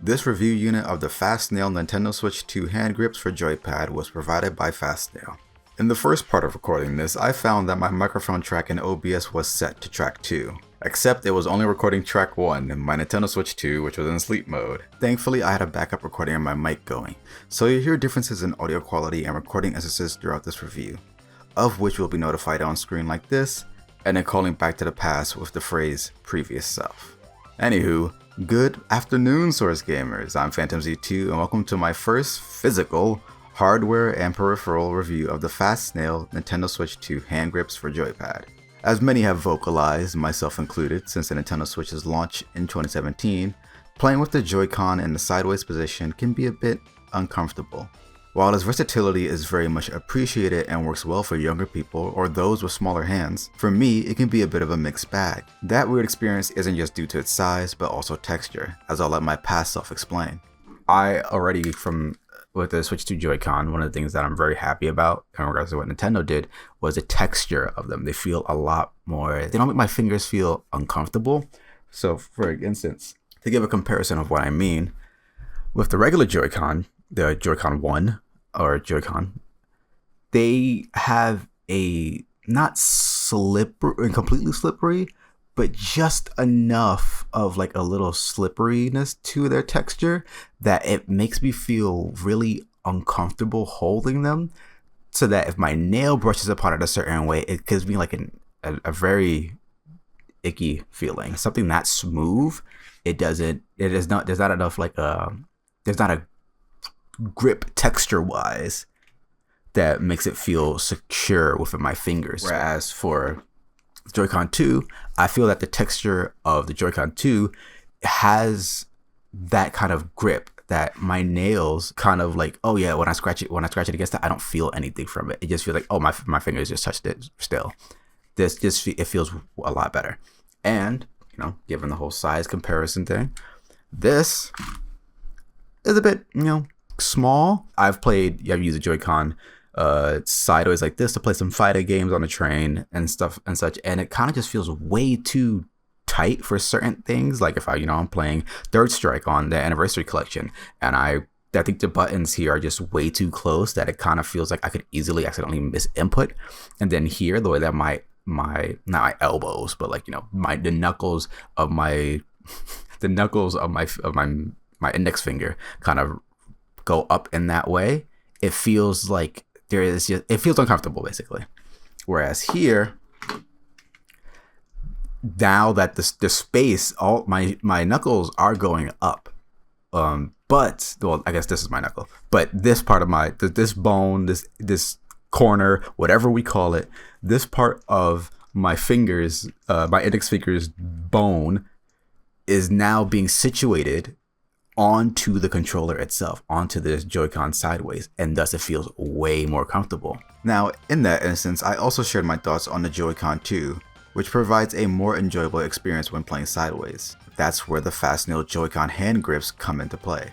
This review unit of the FastSnail Nintendo Switch 2 hand grips for Joypad was provided by FastSnail. In the first part of recording this, I found that my microphone track in OBS was set to track 2. Except it was only recording track 1 in my Nintendo Switch 2, which was in sleep mode. Thankfully, I had a backup recording of my mic going, so you'll hear differences in audio quality and recording instances throughout this review, of which will be notified on screen like this, and then calling back to the past with the phrase previous self. Anywho, good afternoon, Source Gamers. I'm Phantom Z2, and welcome to my first physical hardware and peripheral review of the FastSnail Nintendo Switch 2 hand grips for Joypad. As many have vocalized, myself included, since the Nintendo Switch's launch in 2017, playing with the Joy-Con in the sideways position can be a bit uncomfortable. While its versatility is very much appreciated and works well for younger people or those with smaller hands, for me it can be a bit of a mixed bag. That weird experience isn't just due to its size, but also texture, as I'll let my past self explain. With the Switch 2 Joy-Con, one of the things that I'm very happy about in regards to what Nintendo did was the texture of them. They feel a lot more, they don't make my fingers feel uncomfortable. So for instance, to give a comparison of what I mean, with the regular Joy-Con, the Joy-Con 1 or Joy-Con, they have a not slippery, completely slippery, but just enough of like a little slipperiness to their texture that it makes me feel really uncomfortable holding them, so that if my nail brushes upon it a certain way, it gives me like a very icky feeling. Something that smooth, there's not enough like there's not a grip texture wise that makes it feel secure within my fingers. Whereas for Joy-Con 2, I feel that the texture of the Joy-Con 2 has that kind of grip that my nails kind of like, oh yeah, when I scratch it against it, I don't feel anything from it. It just feels like, oh, my fingers just touched it still. It feels a lot better. And, given the whole size comparison thing, this is a bit, small. I've used a Joy-Con sideways like this to play some fighting games on the train and stuff and such, and it kind of just feels way too tight for certain things. Like if I'm playing Third Strike on the Anniversary Collection, and I think the buttons here are just way too close, that it kind of feels like I could easily accidentally miss input. And then here, the way that my not my elbows, but like the knuckles of my my index finger kind of go up in that way, it feels like it feels uncomfortable basically. Whereas here, now that the space, all my knuckles are going up, but well, I guess this is my knuckle, but this part of this bone, this corner, whatever we call it, this part of my fingers, my index finger's bone, is now being situated onto the controller itself, onto the Joy-Con sideways, and thus it feels way more comfortable. Now, in that instance, I also shared my thoughts on the Joy-Con 2, which provides a more enjoyable experience when playing sideways. That's where the FastSnail Joy-Con hand grips come into play.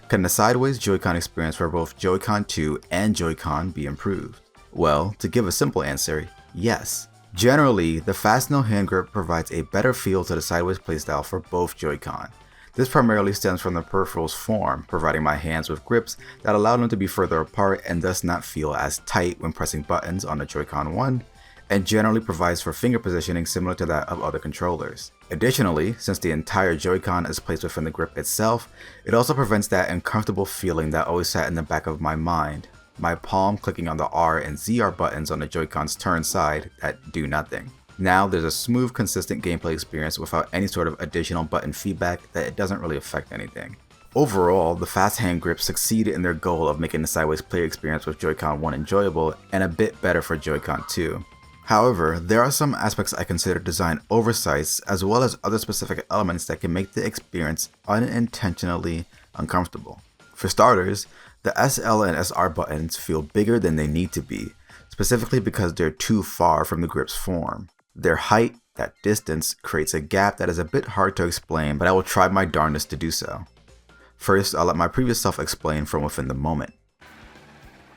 Can the sideways Joy-Con experience for both Joy-Con 2 and Joy-Con be improved? Well, to give a simple answer, yes. Generally, the FastSnail hand grip provides a better feel to the sideways playstyle for both Joy-Con. This primarily stems from the peripheral's form, providing my hands with grips that allow them to be further apart and thus not feel as tight when pressing buttons on the Joy-Con 1, and generally provides for finger positioning similar to that of other controllers. Additionally, since the entire Joy-Con is placed within the grip itself, it also prevents that uncomfortable feeling that always sat in the back of my mind, my palm clicking on the R and ZR buttons on the Joy-Con's turn side that do nothing. Now there's a smooth, consistent gameplay experience without any sort of additional button feedback that it doesn't really affect anything. Overall, the fast hand grips succeeded in their goal of making the sideways play experience with Joy-Con 1 enjoyable and a bit better for Joy-Con 2. However, there are some aspects I consider design oversights, as well as other specific elements that can make the experience unintentionally uncomfortable. For starters, the SL and SR buttons feel bigger than they need to be, specifically because they're too far from the grip's form. Their height, that distance, creates a gap that is a bit hard to explain, but I will try my darndest to do so. First, I'll let my previous self explain from within the moment.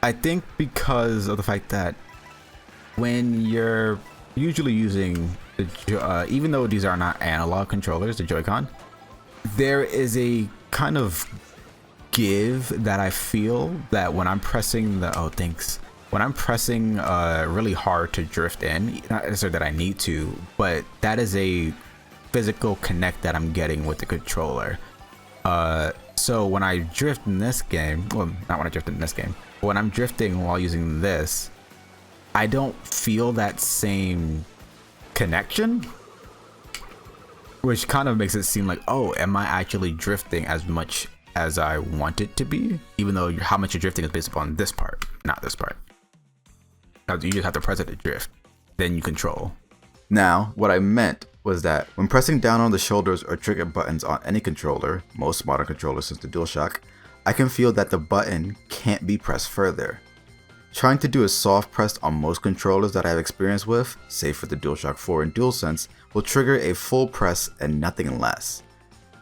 I think because of the fact that when you're usually using the even though these are not analog controllers, the Joy-Con, there is a kind of give that I feel that when I'm pressing when I'm pressing really hard to drift in, not necessarily that I need to, but that is a physical connect that I'm getting with the controller. So when I drift in this game, well, not when I drift in this game, but when I'm drifting while using this, I don't feel that same connection, which kind of makes it seem like, oh, am I actually drifting as much as I want it to be? Even though how much you're drifting is based upon this part, not this part. You just have to press it to drift, then you control. Now, what I meant was that when pressing down on the shoulders or trigger buttons on any controller, most modern controllers since the DualShock, I can feel that the button can't be pressed further. Trying to do a soft press on most controllers that I have experience with, save for the DualShock 4 and DualSense, will trigger a full press and nothing less.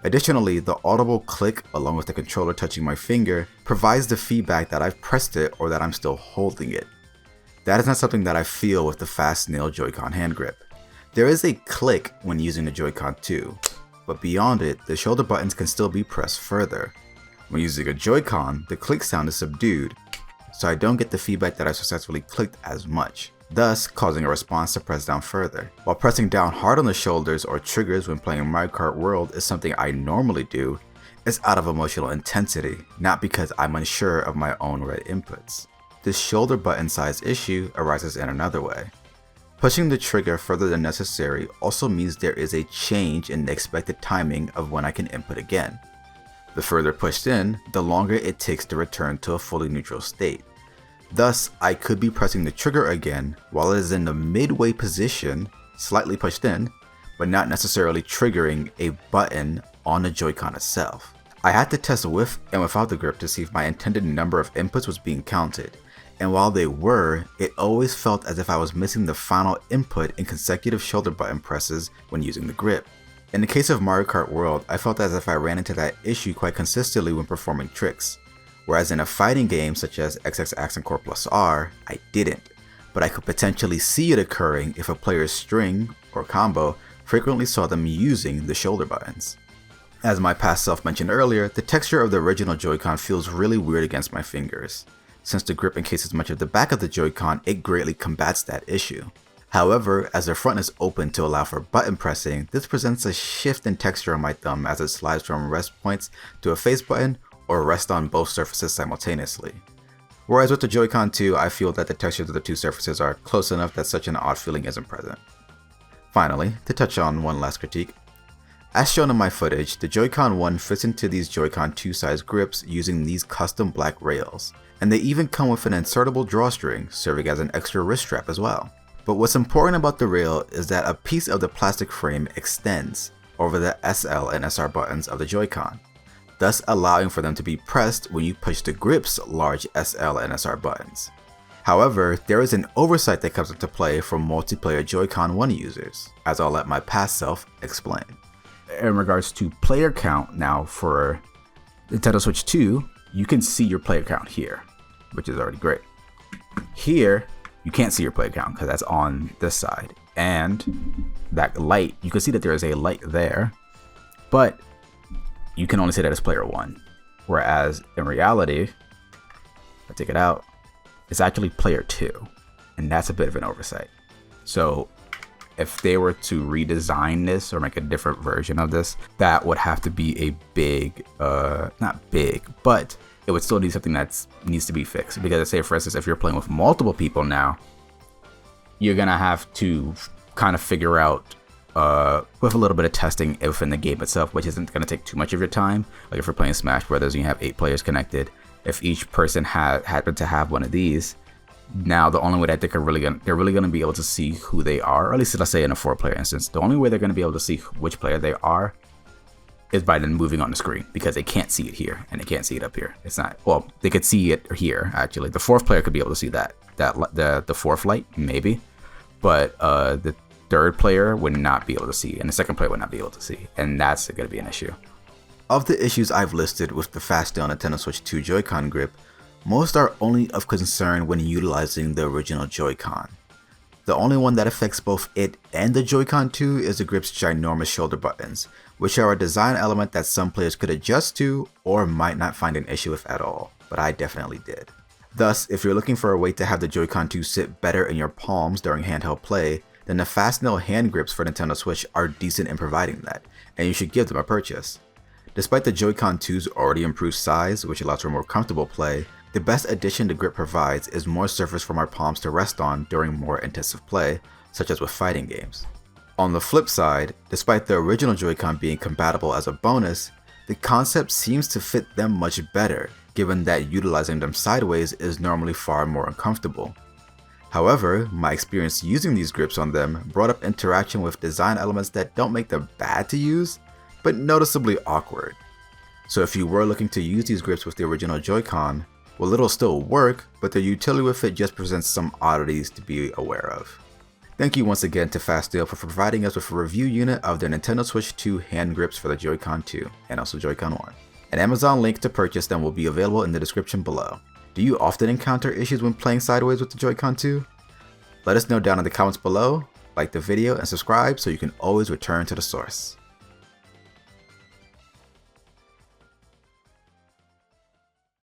Additionally, the audible click along with the controller touching my finger provides the feedback that I've pressed it or that I'm still holding it. That is not something that I feel with the FastSnail Joy-Con hand grip. There is a click when using the Joy-Con 2, but beyond it, the shoulder buttons can still be pressed further. When using a Joy-Con, the click sound is subdued, so I don't get the feedback that I successfully clicked as much, thus causing a response to press down further. While pressing down hard on the shoulders or triggers when playing Mario Kart World is something I normally do, it's out of emotional intensity, not because I'm unsure of my own right inputs. This shoulder button size issue arises in another way. Pushing the trigger further than necessary also means there is a change in the expected timing of when I can input again. The further pushed in, the longer it takes to return to a fully neutral state. Thus, I could be pressing the trigger again while it is in the midway position, slightly pushed in, but not necessarily triggering a button on the Joy-Con itself. I had to test with and without the grip to see if my intended number of inputs was being counted. And while they were, it always felt as if I was missing the final input in consecutive shoulder button presses when using the grip. In the case of Mario Kart World, I felt as if I ran into that issue quite consistently when performing tricks, whereas in a fighting game such as XXX and Core Plus R, I didn't, but I could potentially see it occurring if a player's string or combo frequently saw them using the shoulder buttons. As my past self mentioned earlier, the texture of the original Joy-Con feels really weird against my fingers. Since the grip encases much of the back of the Joy-Con, it greatly combats that issue. However, as the front is open to allow for button pressing, this presents a shift in texture on my thumb as it slides from rest points to a face button or rest on both surfaces simultaneously. Whereas with the Joy-Con 2, I feel that the textures of the two surfaces are close enough that such an odd feeling isn't present. Finally, to touch on one last critique. As shown in my footage, the Joy-Con 1 fits into these Joy-Con 2 size grips using these custom black rails, and they even come with an insertable drawstring serving as an extra wrist strap as well. But what's important about the rail is that a piece of the plastic frame extends over the SL and SR buttons of the Joy-Con, thus allowing for them to be pressed when you push the grip's large SL and SR buttons. However, there is an oversight that comes into play for multiplayer Joy-Con 1 users, as I'll let my past self explain. In regards to player count now for Nintendo Switch 2, you can see your player count here, which is already great. Here, you can't see your player count because that's on this side. And that light, you can see that there is a light there, but you can only say that it's player 1. Whereas in reality, if I take it out, it's actually player 2. And that's a bit of an oversight. So if they were to redesign this or make a different version of this, that would have to be a big, not big, but it would still need something that needs to be fixed. Because say, for instance, if you're playing with multiple people now, you're gonna have to kind of figure out with a little bit of testing within the game itself, which isn't gonna take too much of your time. Like if you're playing Smash Brothers and you have 8 players connected, if each person happened to have one of these, now the only way that they're really gonna be able to see who they are, or at least let's say in a 4-player instance, the only way they're gonna be able to see which player they are is by then moving on the screen, because they can't see it here and they can't see it up here. It's not, well, they could see it here actually. The 4th player could be able to see the 4th light maybe, but the 3rd player would not be able to see, and the 2nd player would not be able to see, and that's going to be an issue. Of the issues I've listed with the FastSnail Nintendo Switch 2 Joy-Con grip, most are only of concern when utilizing the original Joy-Con. The only one that affects both it and the Joy-Con 2 is the grip's ginormous shoulder buttons, which are a design element that some players could adjust to or might not find an issue with at all, but I definitely did. Thus, if you're looking for a way to have the Joy-Con 2 sit better in your palms during handheld play, then the FastSnail hand grips for Nintendo Switch are decent in providing that, and you should give them a purchase. Despite the Joy-Con 2's already improved size, which allows for more comfortable play, the best addition the grip provides is more surface for our palms to rest on during more intensive play, such as with fighting games. On the flip side, despite the original Joy-Con being compatible as a bonus, the concept seems to fit them much better, given that utilizing them sideways is normally far more uncomfortable. However, my experience using these grips on them brought up interaction with design elements that don't make them bad to use, but noticeably awkward. So if you were looking to use these grips with the original Joy-Con, well, it'll still work, but the utility with it just presents some oddities to be aware of. Thank you once again to FastSnail for providing us with a review unit of their Nintendo Switch 2 hand grips for the Joy-Con 2, and also Joy-Con 1. An Amazon link to purchase them will be available in the description below. Do you often encounter issues when playing sideways with the Joy-Con 2? Let us know down in the comments below, like the video, and subscribe so you can always return to the source.